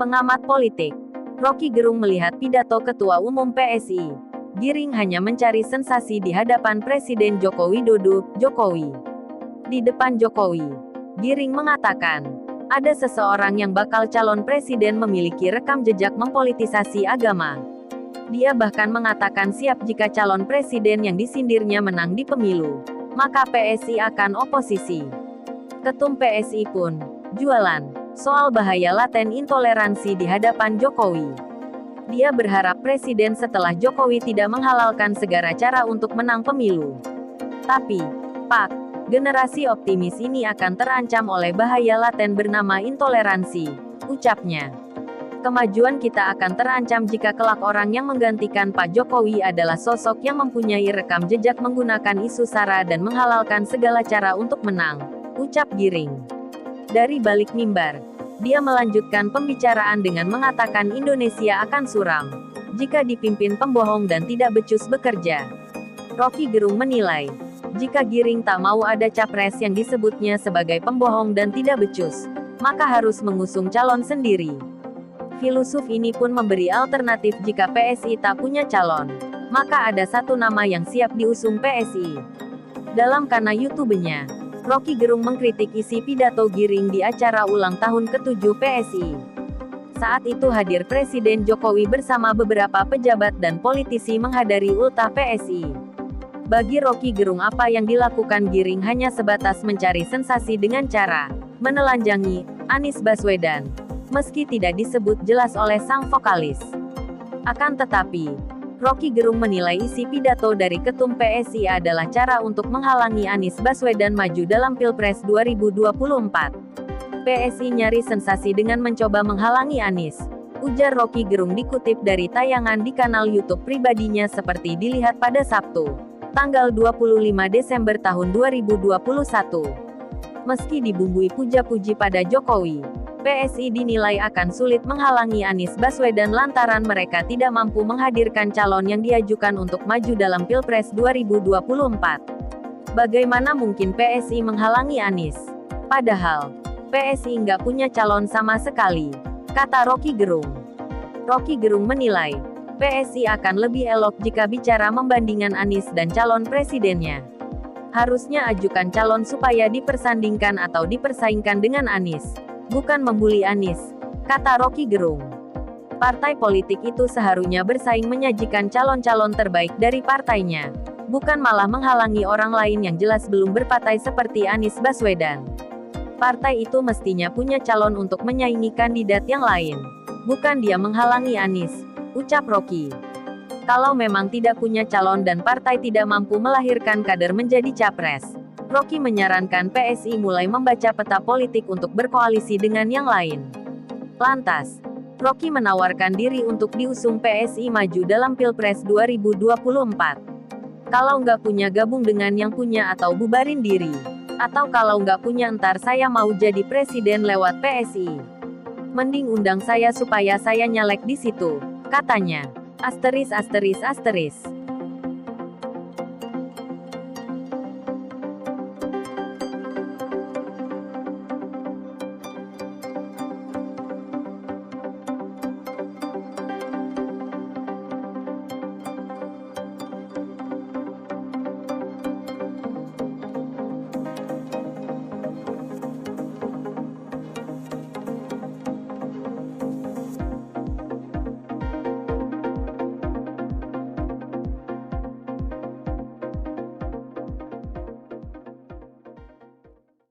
Pengamat politik Rocky Gerung melihat pidato Ketua Umum PSI. Giring hanya mencari sensasi di hadapan Presiden Joko Widodo, Jokowi. Di depan Jokowi, Giring mengatakan, ada seseorang yang bakal calon presiden memiliki rekam jejak mempolitisasi agama. Dia bahkan mengatakan siap jika calon presiden yang disindirnya menang di pemilu, maka PSI akan oposisi. Ketum PSI pun jualan soal bahaya laten intoleransi di hadapan Jokowi. Dia berharap presiden setelah Jokowi tidak menghalalkan segala cara untuk menang pemilu. Tapi, Pak, generasi optimis ini akan terancam oleh bahaya laten bernama intoleransi, ucapnya. Kemajuan kita akan terancam jika kelak orang yang menggantikan Pak Jokowi adalah sosok yang mempunyai rekam jejak menggunakan isu SARA dan menghalalkan segala cara untuk menang, ucap Giring. Dari balik mimbar, dia melanjutkan pembicaraan dengan mengatakan Indonesia akan suram jika dipimpin pembohong dan tidak becus bekerja. Rocky Gerung menilai, jika Giring tak mau ada capres yang disebutnya sebagai pembohong dan tidak becus, maka harus mengusung calon sendiri. Filosof ini pun memberi alternatif jika PSI tak punya calon, maka ada satu nama yang siap diusung PSI. Dalam kanal YouTube-nya, Rocky Gerung mengkritik isi pidato Giring di acara ulang tahun ke-7 PSI. Saat itu hadir Presiden Jokowi bersama beberapa pejabat dan politisi menghadiri ultah PSI. Bagi Rocky Gerung apa yang dilakukan Giring hanya sebatas mencari sensasi dengan cara menelanjangi Anies Baswedan, meski tidak disebut jelas oleh sang vokalis. Akan tetapi, Rocky Gerung menilai isi pidato dari Ketum PSI adalah cara untuk menghalangi Anies Baswedan maju dalam Pilpres 2024. PSI nyari sensasi dengan mencoba menghalangi Anies, ujar Rocky Gerung dikutip dari tayangan di kanal YouTube pribadinya seperti dilihat pada Sabtu, tanggal 25 Desember tahun 2021. Meski dibumbui puja-puji pada Jokowi, PSI dinilai akan sulit menghalangi Anies Baswedan lantaran mereka tidak mampu menghadirkan calon yang diajukan untuk maju dalam Pilpres 2024. Bagaimana mungkin PSI menghalangi Anies? Padahal, PSI nggak punya calon sama sekali, kata Rocky Gerung. Rocky Gerung menilai, PSI akan lebih elok jika bicara membandingkan Anies dan calon presidennya. Harusnya ajukan calon supaya dipersandingkan atau dipersaingkan dengan Anies, bukan membuli Anies, kata Rocky Gerung. Partai politik itu seharusnya bersaing menyajikan calon-calon terbaik dari partainya, bukan malah menghalangi orang lain yang jelas belum berpartai seperti Anies Baswedan. Partai itu mestinya punya calon untuk menyaingi kandidat yang lain, bukan dia menghalangi Anies, ucap Rocky. Kalau memang tidak punya calon dan partai tidak mampu melahirkan kader menjadi capres, Rocky menyarankan PSI mulai membaca peta politik untuk berkoalisi dengan yang lain. Lantas, Rocky menawarkan diri untuk diusung PSI maju dalam Pilpres 2024. Kalau nggak punya gabung dengan yang punya atau bubarin diri. Atau kalau nggak punya ntar saya mau jadi presiden lewat PSI. Mending undang saya supaya saya nyalek di situ, katanya. ******